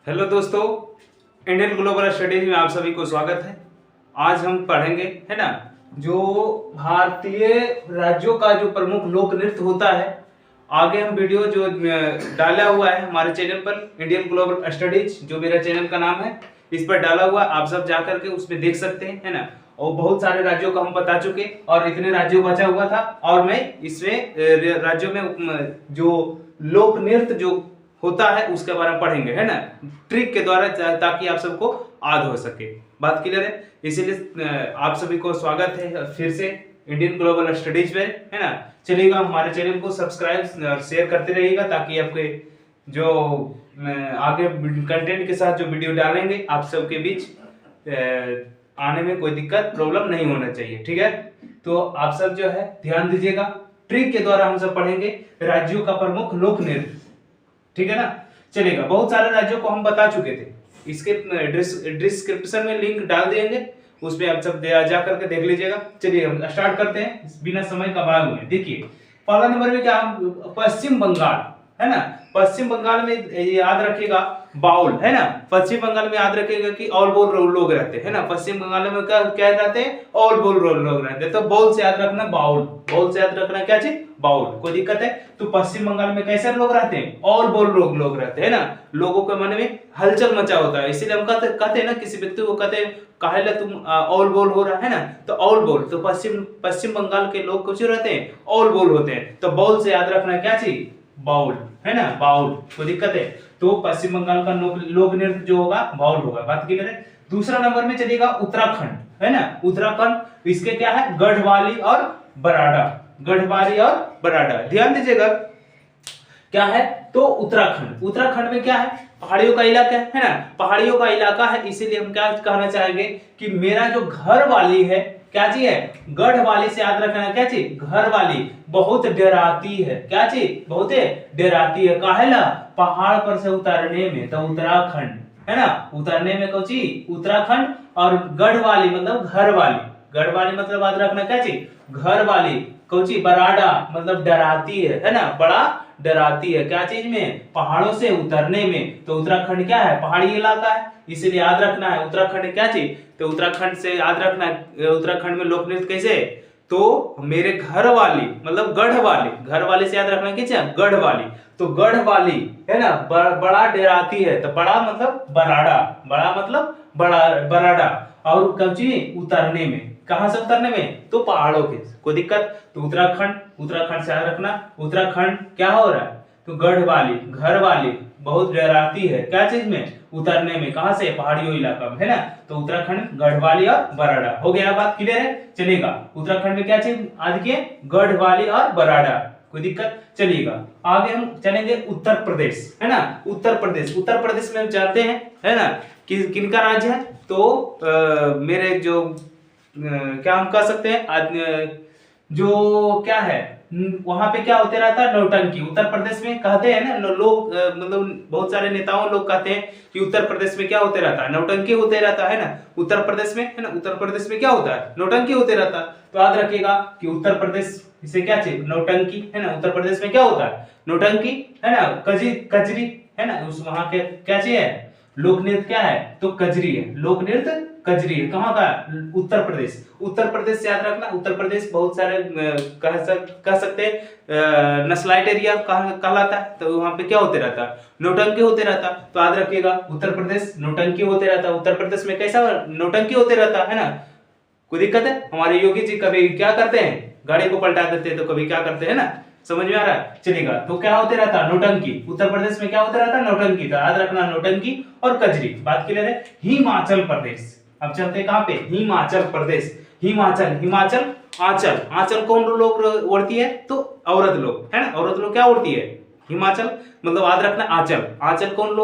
Hello दोस्तों, Indian global studies में आप सभी को स्वागत है। आज हम पढ़ेंगे है ना, जो भारतीय राज्यों का जो प्रमुख लोक नृत्य होता है। आगे हम वीडियो जो डाला हुआ है हमारे चैनल पर इंडियन ग्लोबल स्टडीज, जो मेरा चैनल का नाम है, इस पर डाला हुआ आप सब जाकर के उसमें देख सकते हैं, है ना। और बहुत सारे राज्यों का हम बता चुके और इतने राज्यों बचा हुआ था, और मैं इसमें राज्यों में जो लोक नृत्य जो होता है उसके बारे में पढ़ेंगे, है ना, ट्रिक के द्वारा, ताकि आप सबको याद हो सके। बात क्लियर है? इसीलिए आप सभी को स्वागत है फिर से इंडियन ग्लोबल स्टडीज में, है ना। चलिएगा, हमारे चैनल को सब्सक्राइब और शेयर करते रहिएगा, ताकि आपके जो आगे कंटेंट के साथ जो वीडियो डालेंगे आप सबके बीच आने में कोई दिक्कत प्रॉब्लम नहीं होना चाहिए, ठीक है। तो आप सब जो है ध्यान दीजिएगा, ट्रिक के द्वारा हम सब पढ़ेंगे राज्यों का प्रमुख लोक नृत्य, ठीक है ना। चलेगा, बहुत सारे राज्यों को हम बता चुके थे, इसके डिस्क्रिप्शन में लिंक डाल देंगे, उसमें आप सब जा करके देख लीजिएगा। चलिए हम स्टार्ट करते हैं बिना समय गवाए हुए। देखिए, पहला नंबर में क्या, पश्चिम बंगाल, है ना। पश्चिम बंगाल में याद रखिएगा बाउल, है ना। पश्चिम बंगाल में याद रखिएगा कि ऑल बोल लोग रहते हैं, है ना। पश्चिम बंगाल में क्या क्या रहते हैं, ऑल बोल लोग रहते हैं। तो बाउल से याद रखना बाउल, बाउल से याद रखना क्या चीज, बाउल। कोई दिक्कत है? तो पश्चिम बंगाल में कैसे लोग रहते हैं, ऑल बोल लोग रहते हैं ना। लोगों के मन में हलचल मचा होता है, इसीलिए हम कहते हैं ना, किसी व्यक्ति को कहते हैं काहे तुम ऑल बोल हो रहा है ना, तो ऑल बोल। तो पश्चिम बंगाल के लोग कुछ रहते हैं, ऑल बोल होते हैं। तो बाउल से याद रखना क्या चीज, बाउल, है ना, बाउल। कोई दिक्कत है? तो पश्चिम बंगाल का लोक नृत्य जो होगा बाउल होगा। बात क्लियर है? दूसरा नंबर में चलेगा उत्तराखंड, है ना। उत्तराखंड, इसके क्या है, गढ़वाली और बराडा, गढ़वाली और बराडा। ध्यान दीजिएगा क्या है, तो उत्तराखंड, उत्तराखंड में क्या है, पहाड़ियों का इलाका है ना, पहाड़ियों का इलाका है। इसीलिए हम क्या कहना चाहेंगे कि मेरा जो घर वाली है, क्या चीज है, गढ़वाली से याद रखना क्या चीज, घर वाली बहुत डराती है। क्या चीज, बहुत डराती है। काहेला, पहाड़ पर से उतरने में। तो उत्तराखंड, है ना, उतरने में कौन चीज, उत्तराखंड। और गढ़वाली मतलब घर वाली, गढ़वाली मतलब याद रखना क्या चीज, घर वाली। कौन चीज, बराडा मतलब डराती है ना, बड़ा डराती है। क्या चीज में, पहाड़ों से उतरने में। तो उत्तराखंड क्या है, पहाड़ी इलाका है, इसीलिए याद रखना है उत्तराखंड क्या चीज। तो उत्तराखंड से याद रखना है, उत्तराखंड में लोक नृत्य कैसे, तो मेरे घर वाली मतलब गढ़ वाली, घर वाली से याद रखना क्या, गढ़ वाली। तो गढ़ वाली, है ना, बड़ा डराती है। तो बड़ा मतलब बराडा, बड़ा मतलब बराडा। और कौची, उतरने में, कहां से उतरने में, तो पहाड़ों के। कोई दिक्कत? तो उत्तराखंड, उत्तराखंड से याद रखना, उत्तराखंड क्या हो रहा है, तो गढ़ वाली, घर वाली बहुत डराती है। क्या चीज में, उतरने में। कहां से, पहाड़ियों इलाका में, है ना। तो उत्तराखंड, गढ़वाली और बराडा। हो गया, बात क्लियर है? चलेगा, उत्तराखंड में क्या चीज आज के, गढ़वाली और बराडा। कोई दिक्कत? चलिएगा, आगे हम चलेंगे उत्तर प्रदेश, है ना। उत्तर प्रदेश, उत्तर प्रदेश में हम जानते हैं, है ना, कि किनका राज्य है, तो मेरे जो क्या हम कह सकते हैं, जो क्या है, वहां पे क्या होते रहता है, नौटंकी। उत्तर प्रदेश में कहते हैं ना लोग, मतलब बहुत सारे नेताओं लोग कहते हैं कि उत्तर प्रदेश में क्या होते रहता है, नौटंकी होते रहता है ना, उत्तर प्रदेश में, है ना। उत्तर प्रदेश में क्या होता है, नौटंकी होते रहता है। तो याद रखिएगा कि उत्तर प्रदेश इसे क्या चाहिए, नौटंकी, है ना। उत्तर प्रदेश में क्या होता है, नौटंकी, है ना। कजरी, है ना, उस वहां के क्या चाहिए, लोक नृत्य क्या है, तो कजरी है, लोक नृत्य कजरी है। कहाँ का, उत्तर प्रदेश। उत्तर प्रदेश से याद रखना, उत्तर प्रदेश बहुत सारे कह सकते हैं नस्लाइट एरिया कहलाता है। तो वहां पे क्या होते रहता है, नौटंकी होते रहता। तो याद रखिएगा उत्तर प्रदेश नौटंकी होते रहता। उत्तर प्रदेश में कैसा नौटंकी होते रहता है ना। कोई दिक्कत है? हमारे योगी जी कभी क्या करते हैं, गाड़ी को पलटा देते हैं, तो कभी क्या करते हैं ना, समझ में आ रहा है? चलेगा, तो क्या होते रहता, नौटंकी। उत्तर प्रदेश में क्या होता रहता, नौटंकी। तो याद रखना नौटंकी और कजरी। बात क्लियर है? हिमाचल प्रदेश, अब चलते हैं कहां पे, हिमाचल प्रदेश। हिमाचल, हिमाचल, आंचल, आंचल कौन लोग ओढ़ती है, तो औरत लोग, है ना। औरत लोग क्या ओढ़ती है, हिमाचल मतलब याद रखना आंचल। आंचल कौन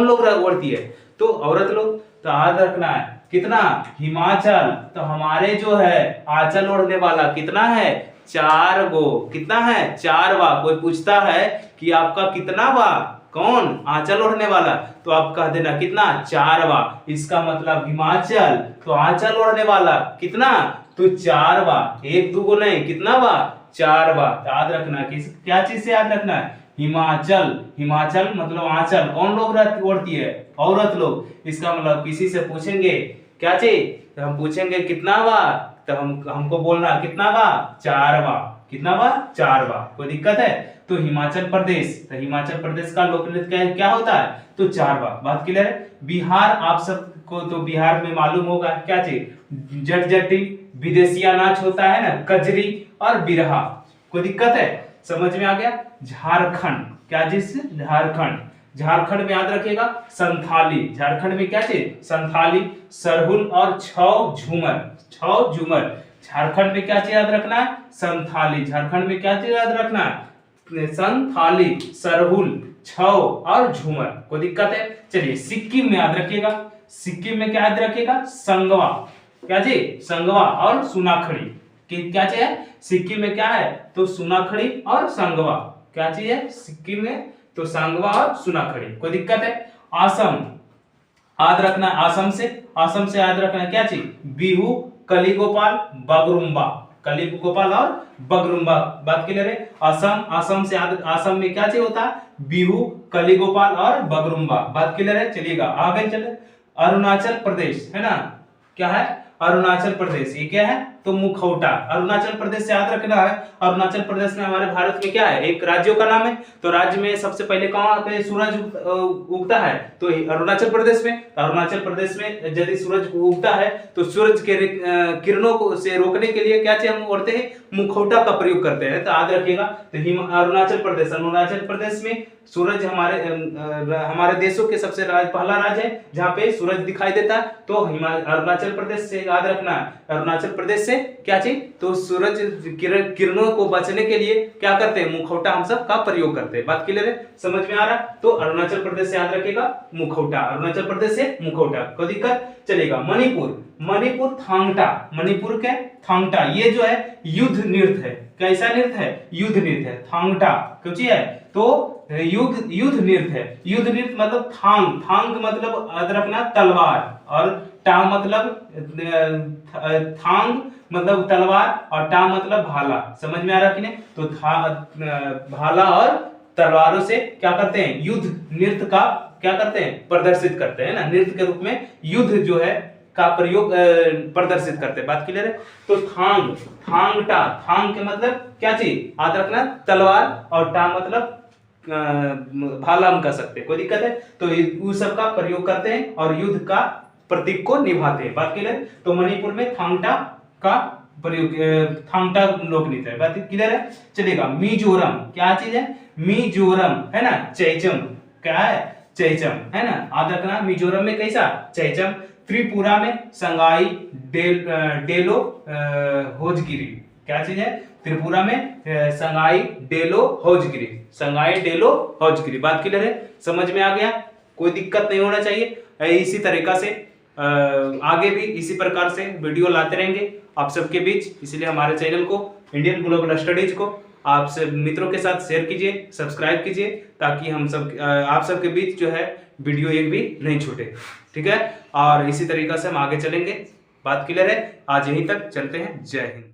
लोग ओढ़ती है, तो औरत लोग। तो याद रखना है कितना, हिमाचल। तो हमारे जो है आंचल ओढ़ने वाला कितना है, 4 गो। कितना है, 4 वा। कोई पूछता है कि आपका कितना वा, कौन, आंचल ओढ़ने वाला, तो आप कह देना कितना, 4 वा। इसका मतलब हिमाचल, तो आंचल ओढ़ने वाला कितना, तो 4 वा। 1 2 गो नहीं, कितना वा, 4 वा। याद रखना, किस क्या चीज से याद रखना है, हिमाचल। हिमाचल मतलब आंचल कौन लोग ओढ़ती है, औरत लोग। इसका मतलब किसी से पूछेंगे क्या चीज, तो हम पूछेंगे कितना बार, तो हमको बोलना कितना बार, 4 बार। कितना बार, 4 बार। कोई दिक्कत है? तो हिमाचल प्रदेश, तो हिमाचल प्रदेश का लोक नृत्य क्या होता है, तो 4 बार। बात क्लियर है? बिहार, आप सबको तो बिहार में मालूम होगा क्या चीज, जटजटी, विदेशिया नाच होता है ना, कजरी और बिरहा। कोई दिक्कत है? समझ में आ गया? झारखंड, क्या चीज, झारखंड। झारखंड में याद रखिएगा संथाली, झारखंड में क्या चीज, संथाली, सरहुल और छौ झूमर। छौ झूमर, झारखंड में क्या चीज याद रखना है, संथाली। झारखंड में क्या चीज याद रखना है, संथाली, सरहुल, छौ और झूमर। कोई दिक्कत है? चलिए सिक्किम में याद रखिएगा, सिक्किम में क्या याद रखिएगा, संगवा। क्या जी, संगवा और सुनाखड़ी। क्या चीज है सिक्किम में, क्या है, तो सुनाखड़ी और संगवा। क्या चीज है सिक्किम में, तो संगवा और सुनाखड़ी। कोई दिक्कत है? असम याद रखना, असम से याद रखना क्या चीज, बिहू, कलीगोपाल, बगरुम्बा। कलीगोपाल और बगरुम्बा। बात क्लियर है? असम से असम में क्या चीज होता है, बिहू, कलीगोपाल और बगरुम्बा। बात क्लियर है? चलिएगा आगे चले। अरुणाचल प्रदेश है ना, क्या है, अरुणाचल प्रदेश, ये क्या है, तो मुखौटा। अरुणाचल प्रदेश से याद रखना है, अरुणाचल प्रदेश में हमारे भारत में क्या है, एक राज्यों का नाम है। तो राज्य में सबसे पहले कहां पे सूरज उगता है, तो अरुणाचल प्रदेश में। अरुणाचल प्रदेश में यदि सूरज उगता है तो सूरज के किरणों को से रोकने के लिए क्या चाहिए, हम ओढ़ते हैं, मुखौटा का प्रयोग करते हैं। तो याद रखिएगा, तो अरुणाचल प्रदेश में सूरज हमारे देशों के सबसे पहला राज्य है जहां पे सूरज दिखाई देता है। तो अरुणाचल प्रदेश से याद रखना है, अरुणाचल प्रदेश से क्या चीज, तो सूरज किरणों को बचने के लिए क्या करते हैं, मुखौटा हम सब का प्रयोग करते हैं। बात क्लियर है? समझ में आ रहा? तो अरुणाचल प्रदेश से याद रखिएगा मुखौटा, अरुणाचल प्रदेश से मुखौटा। कोई दिक्कत? चलेगा। मणिपुर थांगटा, मणिपुर के थांगटा, ये जो है युद्ध नृत्य है। कैसा नृत्य है, युद्ध नृत्य है। थांगटा क्यों है, तो युद्ध नृत्य है। युद्ध नृत्य मतलब थांग मतलब याद रखना तलवार, और टा मतलब थांग मतलब तलवार, और टा मतलब भाला। समझ में आ रहा कि नहीं? तो भाला और तलवारों से क्या करते हैं, युद्ध नृत्य का क्या करते हैं, प्रदर्शित करते हैं ना, नृत्य के रूप में युद्ध जो है का प्रयोग प्रदर्शित करते हैं। बात क्लियर है? तो थांगटा, थांग के मतलब क्या चीज, याद रखना तलवार, और टा मतलब भाला हम कह सकते हैं। कोई दिक्कत है? तो उस सब का प्रयोग करते हैं और युद्ध का प्रतीक को निभाते हैं। बात क्लियर है? तो मणिपुर में थांगटा का प्रयोग, थांगटा लोक नृत्य है। बात क्लियर है? चलेगा। मिजोरम, क्या चीज है, मिजोरम है ना, चैचम। क्या है, चैचम है ना, याद रखना। मिजोरम में कैसा, चैचम। त्रिपुरा में संगाई डेलो होजगिरी। क्या चीज है, त्रिपुरा में संगाई डेलो होजगिरी, संगाई डेलो होजगिरी। बात क्लियर है? समझ में आ गया? कोई दिक्कत नहीं होना चाहिए। इसी तरीका से आगे भी इसी प्रकार से वीडियो लाते रहेंगे आप सबके बीच। इसलिए हमारे चैनल को, इंडियन ग्लोबल स्टडीज को आप सब मित्रों के साथ शेयर कीजिए, सब्सक्राइब कीजिए, ताकि हम सब आप सबके बीच जो है वीडियो एक भी नहीं छूटे। ठीक है? और इसी तरीका से हम आगे चलेंगे। बात क्लियर है? आज यहीं तक चलते हैं। जय हिंद।